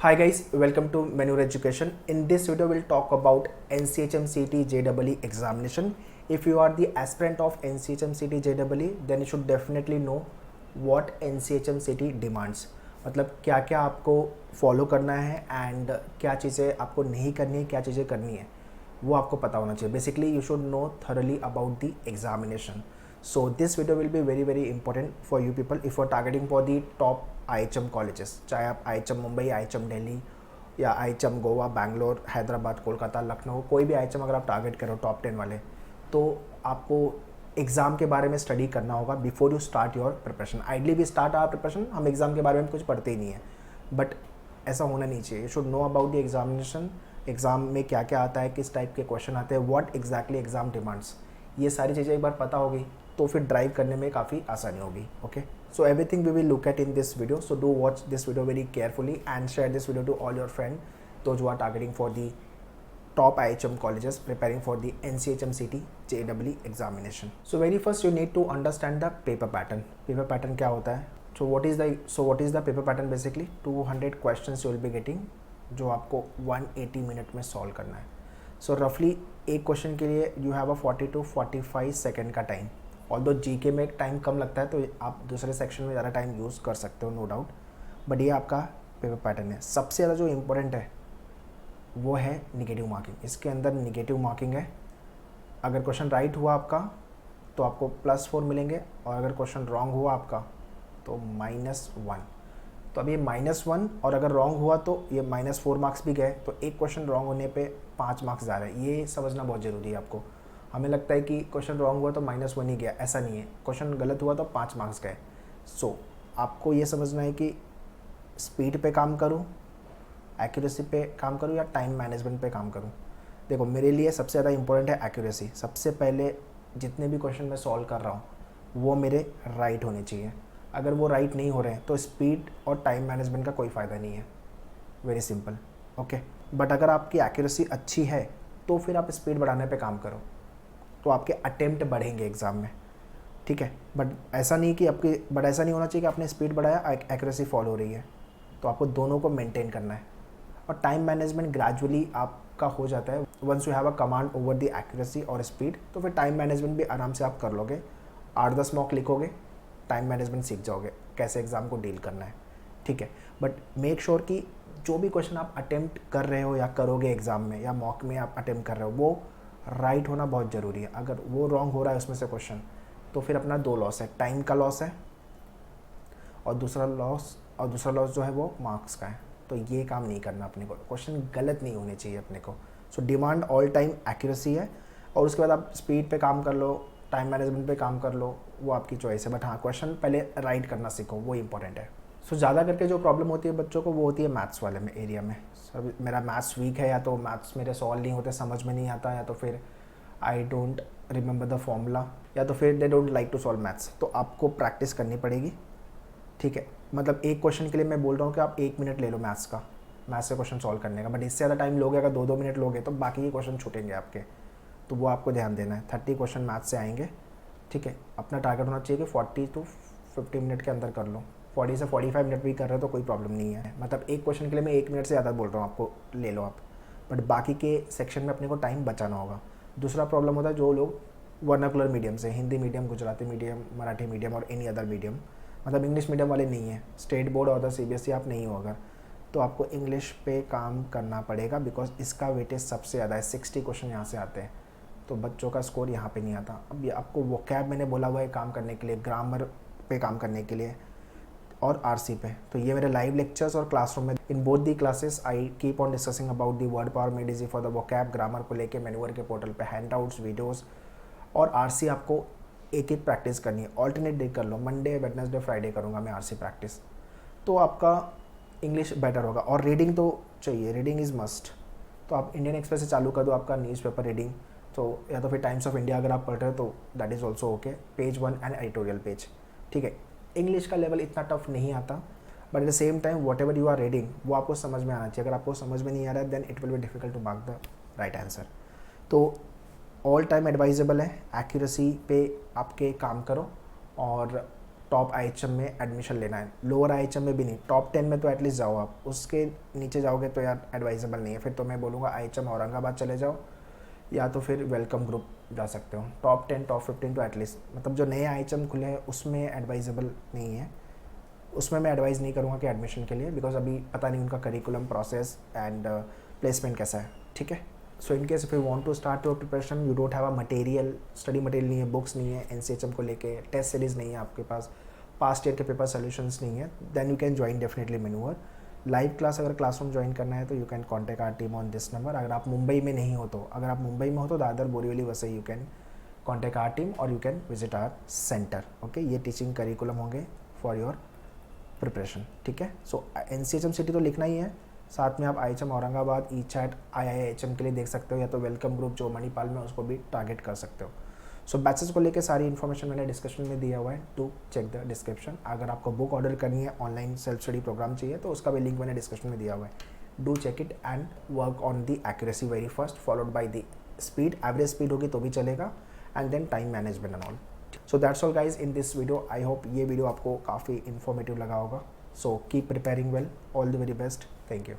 Hi guys, welcome to Manure Education. In this video, we'll talk about NCHM CT JEE examination. If you are the aspirant of NCHM CT JEE, then you should definitely know what NCHM CT demands. मतलब क्या क्या आपको follow करना है and क्या चीज़ें आपको नहीं करनी है, क्या चीज़ें करनी है, वो आपको पता होना चाहिए. Basically you should know thoroughly about the examination. So this video will be very important for you people if you are targeting for the top IHM colleges. चाहे आप IHM मुंबई, IHM दिल्ली या IHM गोवा, बैंगलोर, हैदराबाद, कोलकाता, लखनऊ, कोई भी IHM अगर आप target करो top 10 वाले, तो आपको एग्ज़ाम के बारे में स्टडी करना होगा before you start your preparation. Ideally भी स्टार्ट आवर प्रिपरेशन, हम एग्ज़ाम के बारे में कुछ पढ़ते ही नहीं है, बट ऐसा होना नहीं चाहिए. You should know about the examination. Exam में क्या क्या आता है, किस टाइप के क्वेश्चन आते हैं, व्हाट एग्जैक्टली एग्ज़ाम डिमांड्स, ये सारी चीज़ें एक बार पता होगी तो फिर ड्राइव करने में काफ़ी आसानी होगी. Okay, so everything we will look at in this video. So do watch this video very carefully and share this video to all your friend those who are targeting for the top IHM colleges preparing for the NCHM CT JEE examination. So very first you need to understand the paper pattern. Paper pattern क्या होता है? So what is the paper pattern basically? 200 questions you will be getting जो आपको 180 minute में solve करना है. So roughly एक question के लिए you have a 40 to 45 second का टाइम. ऑल्दो जीके में टाइम कम लगता है तो आप दूसरे सेक्शन में ज़्यादा टाइम यूज़ कर सकते हो, नो डाउट, बट ये आपका पेपर पैटर्न है. सबसे ज़्यादा जो इम्पोर्टेंट है वो है निगेटिव मार्किंग. इसके अंदर निगेटिव मार्किंग है. अगर क्वेश्चन राइट हुआ आपका तो आपको +4 मिलेंगे और अगर क्वेश्चन रॉन्ग हुआ आपका तो -1. तो अब ये -1 और अगर रॉन्ग हुआ तो ये -4 मार्क्स भी गए, तो एक क्वेश्चन रॉन्ग होने पे 5 मार्क्स जा रहे हैं. ये समझना बहुत ज़रूरी है आपको. हमें लगता है कि क्वेश्चन रॉन्ग हुआ तो -1 ही गया, ऐसा नहीं है. क्वेश्चन गलत हुआ तो 5 मार्क्स गए. सो आपको ये समझना है कि स्पीड पे काम करूँ, एक्यूरेसी पे काम करूँ या टाइम मैनेजमेंट पे काम करूँ. देखो मेरे लिए सबसे ज़्यादा इंपॉर्टेंट है एक्यूरेसी. सबसे पहले जितने भी क्वेश्चन मैं सॉल्व कर रहा हूँ वो मेरे राइट होने चाहिए. अगर वो राइट नहीं हो रहे हैं तो स्पीड और टाइम मैनेजमेंट का कोई फ़ायदा नहीं है. Very simple. ओके, बट अगर आपकी एक्यूरेसी अच्छी है तो फिर आप स्पीड बढ़ाने पे काम करो, तो आपके अटेम्प्ट बढ़ेंगे एग्ज़ाम में. ठीक है, बट ऐसा नहीं होना चाहिए कि आपने स्पीड बढ़ाया एक्यूरेसी फॉल हो रही है. तो आपको दोनों को मेंटेन करना है. और टाइम मैनेजमेंट ग्रेजुअली आपका हो जाता है. Once you have a command over the accuracy और स्पीड, तो फिर टाइम मैनेजमेंट भी आराम से आप कर लोगे. 8-10 मॉक लिखोगे, टाइम मैनेजमेंट सीख जाओगे, कैसे एग्ज़ाम को डील करना है. ठीक है, बट मेक श्योर कि जो भी क्वेश्चन आप अटेम्प्ट कर रहे हो या करोगे एग्ज़ाम में या मॉक में आप अटेम्प्ट कर रहे हो, वो राइट होना बहुत ज़रूरी है. अगर वो रॉन्ग हो रहा है उसमें से क्वेश्चन, तो फिर अपना 2 लॉस है. टाइम का लॉस है और दूसरा लॉस जो है वो मार्क्स का है. तो ये काम नहीं करना अपने को. क्वेश्चन गलत नहीं होने चाहिए अपने को. So demand all time accuracy है और उसके बाद आप स्पीड पे काम कर लो, टाइम मैनेजमेंट पे काम कर लो, वो आपकी चॉइस है. बट हाँ, क्वेश्चन पहले राइट करना सीखो, वो इंपॉर्टेंट है. सो ज़्यादा करके जो प्रॉब्लम होती है बच्चों को वो होती है मैथ्स वाले में एरिया में. सर मेरा मैथ्स वीक है, या तो मैथ्स मेरे सॉल्व नहीं होते, समझ में नहीं आता, या तो फिर I don't remember the formula, या तो फिर they don't like to solve maths. तो आपको प्रैक्टिस करनी पड़ेगी. ठीक है, मतलब एक क्वेश्चन के लिए मैं बोल रहा हूँ कि आप 1 मिनट ले लो मैथ्स से क्वेश्चन सॉल्व करने का. बट इससे ज़्यादा टाइम लोगे, अगर 2-2 मिनट लोगे तो बाकी के क्वेश्चन छूटेंगे आपके. तो वो आपको ध्यान देना है. 30 क्वेश्चन मैथ्स से आएंगे. ठीक है, अपना टारगेट होना चाहिए कि 40 to 50 मिनट के अंदर कर लो. 40 से 45 मिनट भी कर रहे हो तो कोई प्रॉब्लम नहीं है. मतलब एक क्वेश्चन के लिए मैं 1 मिनट से ज़्यादा बोल रहा हूँ, आपको ले लो आप. बट बाकी के सेक्शन में अपने को टाइम बचाना होगा. दूसरा प्रॉब्लम होता है जो लोग वर्नाकुलर मीडियम से, Hindi medium, Gujarati medium, Marathi medium और एनी अदर मीडियम, मतलब इंग्लिश मीडियम वाले नहीं है, स्टेट बोर्ड और CBSE आप नहीं हो अगर, तो आपको इंग्लिश पे काम करना पड़ेगा. बिकॉज इसका वेटेज सबसे ज़्यादा है. 60 क्वेश्चन यहाँ से आते हैं, तो बच्चों का स्कोर यहाँ पे नहीं आता. अब ये आपको वोकैब मैंने बोला हुआ है काम करने के लिए, ग्रामर पे काम करने के लिए और RC पे. तो ये मेरे लाइव लेक्चर्स और क्लासरूम में in both the classes I keep on discussing about the word power made easy for the vocab. Grammar को लेके मैन्यूअर के पोर्टल पे हैंडआउट्स, वीडियोस, और RC आपको एक प्रैक्टिस करनी है. ऑल्टरनेट डे कर लो, मंडे, वेडनेसडे, फ्राइडे करूँगा मैं RC प्रैक्टिस, तो आपका इंग्लिश बेटर होगा. और रीडिंग तो चाहिए, रीडिंग इज़ मस्ट. तो आप इंडियन एक्सप्रेस से चालू कर दो आपका न्यूज़पेपर रीडिंग, तो या तो फिर टाइम्स ऑफ इंडिया अगर आप पढ़ रहे हो तो that is also okay. Page 1 and editorial page. ठीक है, इंग्लिश का लेवल इतना टफ नहीं आता, but at the same time whatever you are reading वो आपको समझ में आना चाहिए. अगर आपको समझ में नहीं आ रहा है then it will be difficult to mark the right answer. तो ऑल टाइम एडवाइजेबल है, एक्यूरेसी पे आपके काम करो और टॉप IHM में एडमिशन लेना है, लोअर IHM में भी नहीं, टॉप 10 में तो एटलीस्ट जाओ आप, उसके नीचे जाओगे तो यार एडवाइजेबल नहीं है। फिर तो मैं बोलूँगा IHM औरंगाबाद चले जाओ, या तो फिर वेलकम ग्रुप जा सकते हो। टॉप 10 टॉप 15 तो एटलीस्ट, मतलब जो नए IHM खुले हैं उसमें एडवाइजेबल नहीं है, उसमें मैं एडवाइस नहीं करूँगा कि एडमिशन के लिए, बिकॉज अभी पता नहीं उनका करिकुलम प्रोसेस एंड प्लेसमेंट कैसा है, ठीक है। So in case if you want to start your preparation, you don't have a material, study material नहीं है, बुक्स नहीं है, NCHM को लेके टेस्ट सीरीज नहीं है आपके पास, पास्ट ईयर के पेपर सोल्यूशंस नहीं है, then you can join definitely मैन्यूअर लाइव क्लास। अगर क्लासरूम ज्वाइन करना है तो you can contact our team on this number. अगर आप मुंबई में नहीं हो तो, अगर आप मुंबई में हो तो दादर बोरीवली वैसे you can contact our team और you can visit our centre, okay. ये टीचिंग करिकुलम होंगे फॉर योर प्रिपरेशन, ठीक है। सो NCHM सिटी तो लिखना ही है, साथ में आप IHM औरंगाबाद, ECHAT, IIHM के लिए देख सकते हो, या तो वेलकम ग्रुप जो मणिपाल में उसको भी टारगेट कर सकते हो। सो बैचेस को लेके सारी इन्फॉर्मेशन मैंने डिस्क्रिप्शन में दिया हुआ है, टू चेक द डिस्क्रिप्शन। अगर आपको बुक ऑर्डर करनी है, ऑनलाइन सेल्फ स्टडी प्रोग्राम चाहिए तो उसका भी लिंक मैंने डिस्क्रिप्शन में दिया हुआ है। Do check it and work on the accuracy very first, followed by the speed. Average speed होगी तो भी चलेगा, and then time management and all. So that's all guys in this video. I hope ये video आपको काफ़ी informative लगा होगा। So keep preparing well, all the very best, thank you.